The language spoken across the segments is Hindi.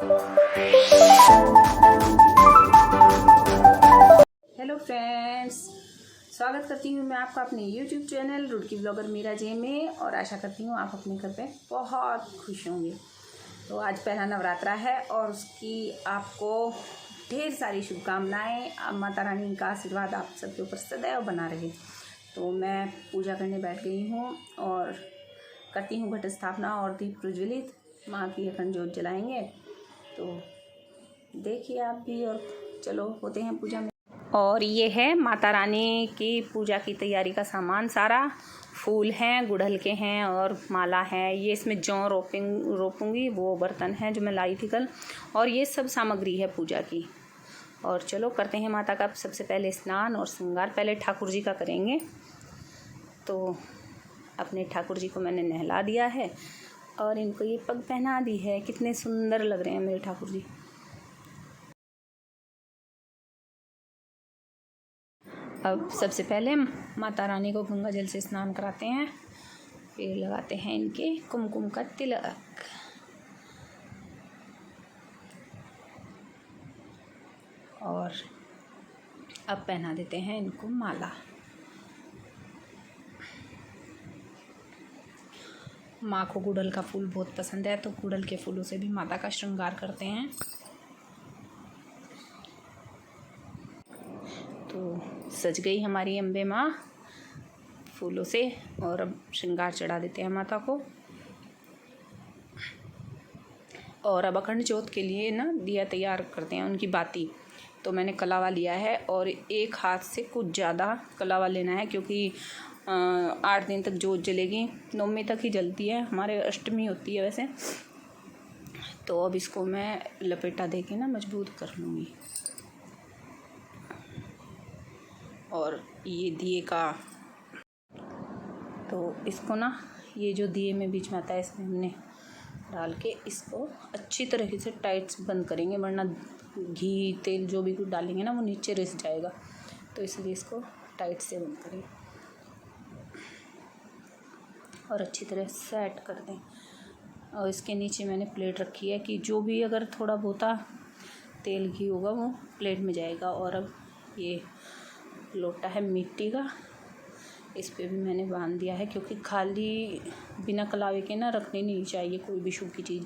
हेलो फ्रेंड्स, स्वागत करती हूँ मैं आपका अपने YouTube channel Roorkee blogger Meera J में। और आशा करती हूँ आप अपने घर पे बहुत खुश होंगे। तो आज पहला नवरात्रा है और उसकी आपको ढेर सारी शुभकामनाएं। माता रानी का आशीर्वाद आप सबके ऊपर सदैव बना रहे। तो मैं पूजा करने बैठ गई हूँ और करती हूँ घट स्थापना और दीप प्रज्वलित। माँ की अखंड ज्योत जलाएंगे। तो देखिए आप भी, और चलो होते हैं पूजा में। और ये है माता रानी की पूजा की तैयारी का सामान सारा। फूल हैं, गुड़हल के हैं और माला है। ये इसमें जौ रोपूंगी, वो बर्तन है जो मैं लाई थी कल। और ये सब सामग्री है पूजा की। और चलो करते हैं माता का सबसे पहले स्नान और श्रृंगार। पहले ठाकुर जी का करेंगे। तो अपने ठाकुर जी को मैंने नहला दिया है और इनको ये पग पहना दी है। कितने सुंदर लग रहे हैं मेरे ठाकुर जी। अब सबसे पहले माता रानी को गंगा जल से स्नान कराते हैं, फिर लगाते हैं इनके कुमकुम का तिलक। और अब पहना देते हैं इनको माला। माँ को गुड़हल का फूल बहुत पसंद है, तो गुड़हल के फूलों से भी माता का श्रृंगार करते हैं। तो सज गई हमारी अम्बे माँ फूलों से। और अब श्रृंगार चढ़ा देते हैं माता को। और अब अखंड ज्योत के लिए ना दिया तैयार करते हैं, उनकी बाती। तो मैंने कलावा लिया है और एक हाथ से कुछ ज़्यादा कलावा लेना है, क्योंकि 8 दिन तक ज्योत जलेगी। नवमी तक ही जलती है, हमारे अष्टमी होती है वैसे। तो अब इसको मैं लपेटा दे के ना मजबूत कर लूँगी। और ये दिए का, तो इसको ना ये जो दिए में बीच में आता है, इसमें हमने डाल के इसको अच्छी तरीके से टाइट बंद करेंगे, वरना घी तेल जो भी कुछ डालेंगे ना वो नीचे रिस जाएगा। तो इसलिए इसको टाइट से बंद करें और अच्छी तरह सेट कर दें। और इसके नीचे मैंने प्लेट रखी है कि जो भी अगर थोड़ा बहुता तेल घी होगा वो प्लेट में जाएगा। और अब ये लोटा है मिट्टी का, इस पे भी मैंने बांध दिया है, क्योंकि खाली बिना कलावे के ना रखनी नहीं चाहिए कोई भी शुभ की चीज़।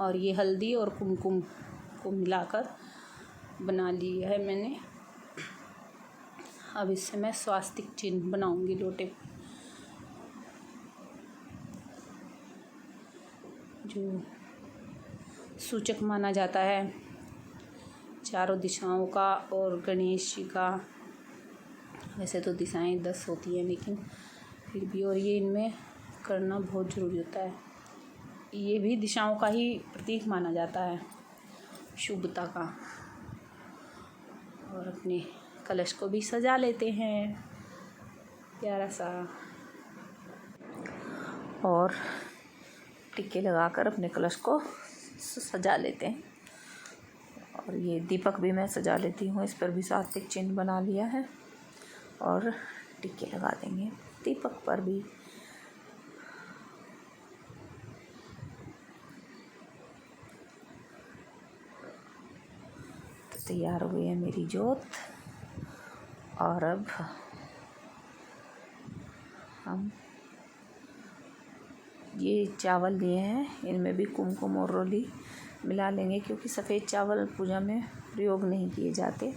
और ये हल्दी और कुमकुम को मिलाकर बना लिया है मैंने। अब इससे मैं स्वास्तिक चिन्ह बनाऊंगी लोटे पे, जो सूचक माना जाता है चारों दिशाओं का और गणेश जी का। वैसे तो दिशाएं 10 होती हैं, लेकिन फिर भी, और ये इनमें करना बहुत ज़रूरी होता है। ये भी दिशाओं का ही प्रतीक माना जाता है, शुभता का। और अपने कलश को भी सजा लेते हैं प्यारा सा, और टिक्के लगाकर अपने कलश को सजा लेते हैं। और ये दीपक भी मैं सजा लेती हूँ, इस पर भी स्वास्तिक चिन्ह बना लिया है। और टिक्के लगा देंगे दीपक पर भी। तो तैयार हो गई है मेरी ज्योत। और अब हम ये चावल लिए हैं, इनमें भी कुमकुम और रोली मिला लेंगे, क्योंकि सफ़ेद चावल पूजा में प्रयोग नहीं किए जाते।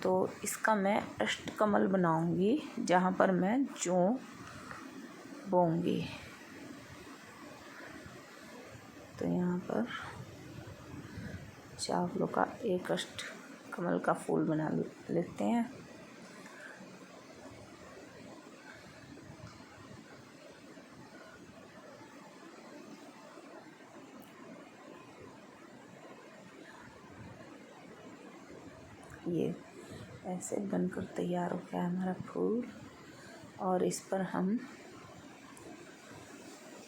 तो इसका मैं अष्टकमल बनाऊंगी, जहाँ पर मैं जौ बोऊंगी। तो यहाँ पर चावलों का एक अष्टकमल का फूल बना लेते हैं। ये ऐसे बनकर तैयार हो गया हमारा फूल। और इस पर हम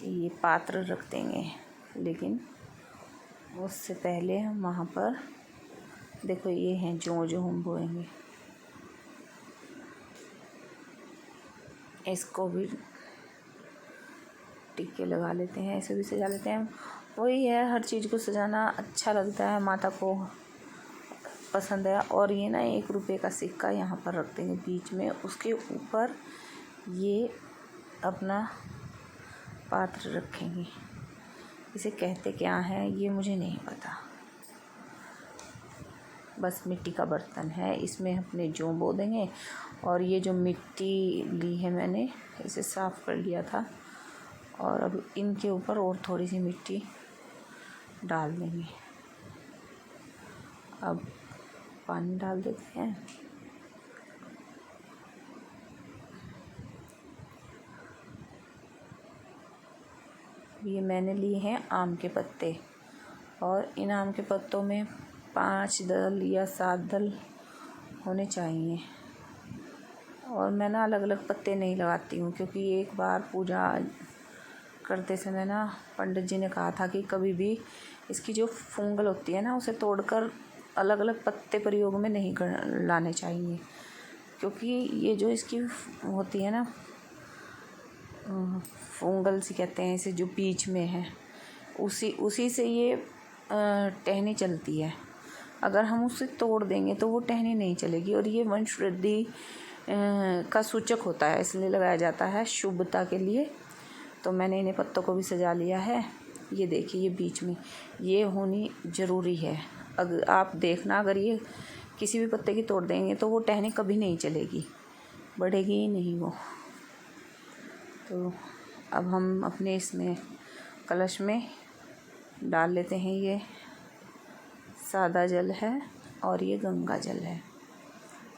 ये पात्र रख देंगे, लेकिन उससे पहले हम वहाँ पर देखो, ये हैं जो हम बोएंगे, इसको भी टिक्के लगा लेते हैं, ऐसे भी सजा लेते हैं। वही है, हर चीज़ को सजाना अच्छा लगता है, माता को पसंद है। और ये ना 1 रुपये का सिक्का यहाँ पर रख देंगे बीच में, उसके ऊपर ये अपना पात्र रखेंगे। इसे कहते क्या है ये मुझे नहीं पता, बस मिट्टी का बर्तन है, इसमें अपने जौ बो देंगे। और ये जो मिट्टी ली है मैंने, इसे साफ़ कर लिया था, और अब इनके ऊपर और थोड़ी सी मिट्टी डाल देंगे। अब पानी डाल देते हैं। ये मैंने लिए हैं आम के पत्ते, और इन आम के पत्तों में 5 दल या 7 दल होने चाहिए। और मैं ना अलग अलग पत्ते नहीं लगाती हूँ, क्योंकि एक बार पूजा करते समय ना पंडित जी ने कहा था कि कभी भी इसकी जो फुंगल होती है ना, उसे तोड़कर अलग अलग पत्ते प्रयोग में नहीं लाने चाहिए, क्योंकि ये जो इसकी होती है ना फुंगल सी कहते हैं इसे, जो बीच में है, उसी से ये टहनी चलती है। अगर हम उसे तोड़ देंगे तो वो टहनी नहीं चलेगी, और ये वंश वृद्धि का सूचक होता है, इसलिए लगाया जाता है शुभता के लिए। तो मैंने इन्हें पत्तों को भी सजा लिया है। ये देखिए, ये बीच में ये होनी ज़रूरी है। अगर आप देखना, अगर ये किसी भी पत्ते की तोड़ देंगे तो वो टहनी कभी नहीं चलेगी, बढ़ेगी ही नहीं वो। तो अब हम अपने इसमें कलश में डाल लेते हैं। ये सादा जल है और ये गंगा जल है।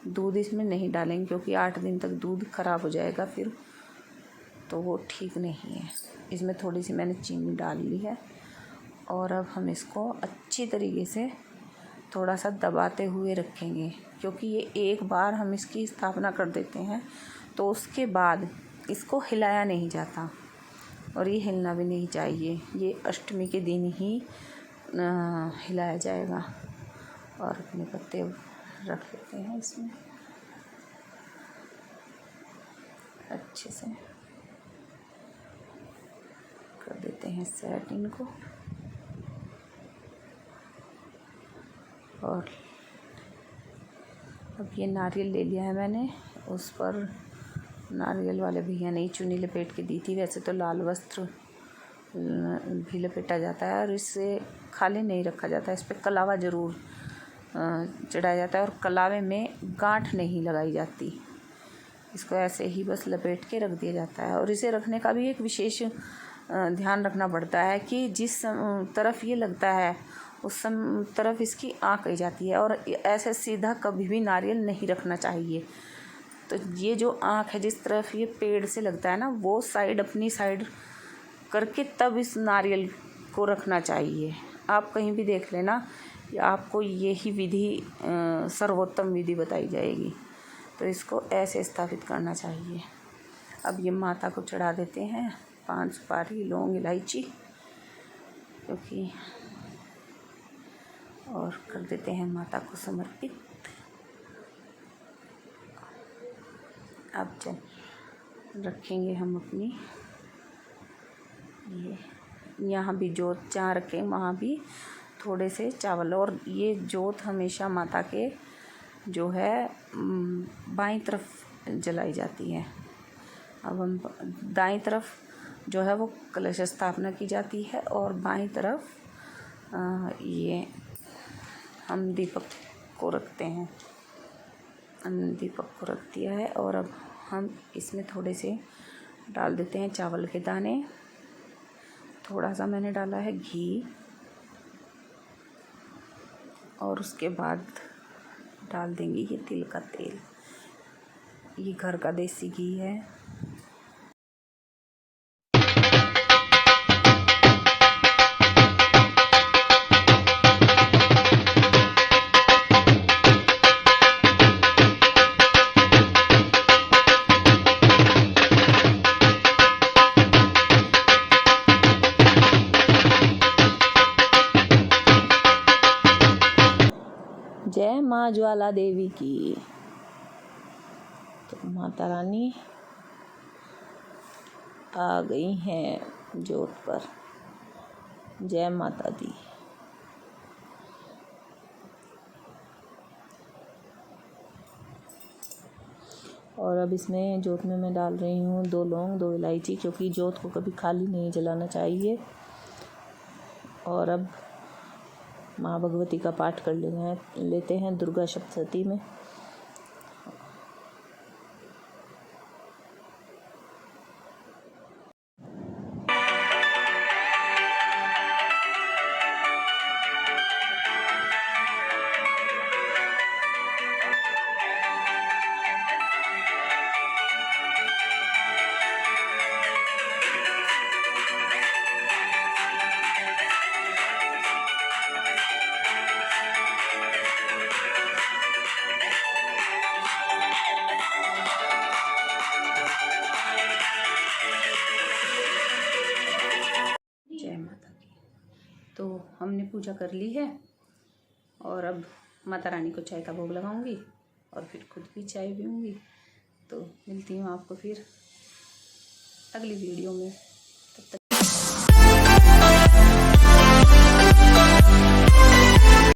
दूध इसमें नहीं डालेंगे, क्योंकि 8 दिन तक दूध खराब हो जाएगा फिर, तो वो ठीक नहीं है। इसमें थोड़ी सी मैंने चीनी डाल ली है, और अब हम इसको अच्छी तरीके से थोड़ा सा दबाते हुए रखेंगे, क्योंकि ये एक बार हम इसकी स्थापना कर देते हैं तो उसके बाद इसको हिलाया नहीं जाता, और ये हिलना भी नहीं चाहिए। ये अष्टमी के दिन ही हिलाया जाएगा। और अपने पत्ते रख लेते हैं इसमें अच्छे से, कर देते हैं सेट इनको। और अब ये नारियल ले लिया है मैंने, उस पर नारियल वाले भैया ने चुन्नी लपेट के दी थी। वैसे तो लाल वस्त्र भी लपेटा जाता है, और इससे खाली नहीं रखा जाता है, इस पर कलावा ज़रूर चढ़ाया जाता है, और कलावे में गांठ नहीं लगाई जाती। इसको ऐसे ही बस लपेट के रख दिया जाता है। और इसे रखने का भी एक विशेष ध्यान रखना पड़ता है कि जिस तरफ ये लगता है उस तरफ इसकी आँख आई जाती है, और ऐसे सीधा कभी भी नारियल नहीं रखना चाहिए। तो ये जो आँख है, जिस तरफ ये पेड़ से लगता है ना, वो साइड अपनी साइड करके तब इस नारियल को रखना चाहिए। आप कहीं भी देख लेना, आपको यही विधि सर्वोत्तम विधि बताई जाएगी। तो इसको ऐसे स्थापित करना चाहिए। अब ये माता को चढ़ा देते हैं 5 सुपारी, लौंग, इलायची, क्योंकि और कर देते हैं माता को समर्पित। अब चल रखेंगे हम अपनी, ये यहाँ भी जोत जहाँ रखें वहाँ भी थोड़े से चावल। और ये जोत हमेशा माता के जो है बाईं तरफ जलाई जाती है। अब हम दाईं तरफ जो है वो कलश स्थापना की जाती है, और बाईं तरफ ये हम दीपक को रखते हैं। दीपक को रख दिया है, और अब हम इसमें थोड़े से डाल देते हैं चावल के दाने। थोड़ा सा मैंने डाला है घी, और उसके बाद डाल देंगे ये तिल का तेल। ये घर का देसी घी है। जय माँ ज्वाला देवी की। तो माता रानी आ गई हैं जोत पर। जय माता दी। और अब इसमें जोत में मैं डाल रही हूँ 2 लौंग 2 इलायची, क्योंकि जोत को कभी खाली नहीं जलाना चाहिए। और अब माँ भगवती का पाठ कर लेते हैं दुर्गा सप्तशती में। जय माता दी। तो हमने पूजा कर ली है और अब माता रानी को चाय का भोग लगाऊंगी और फिर खुद भी चाय पीऊँगी। तो मिलती हूँ आपको फिर अगली वीडियो में।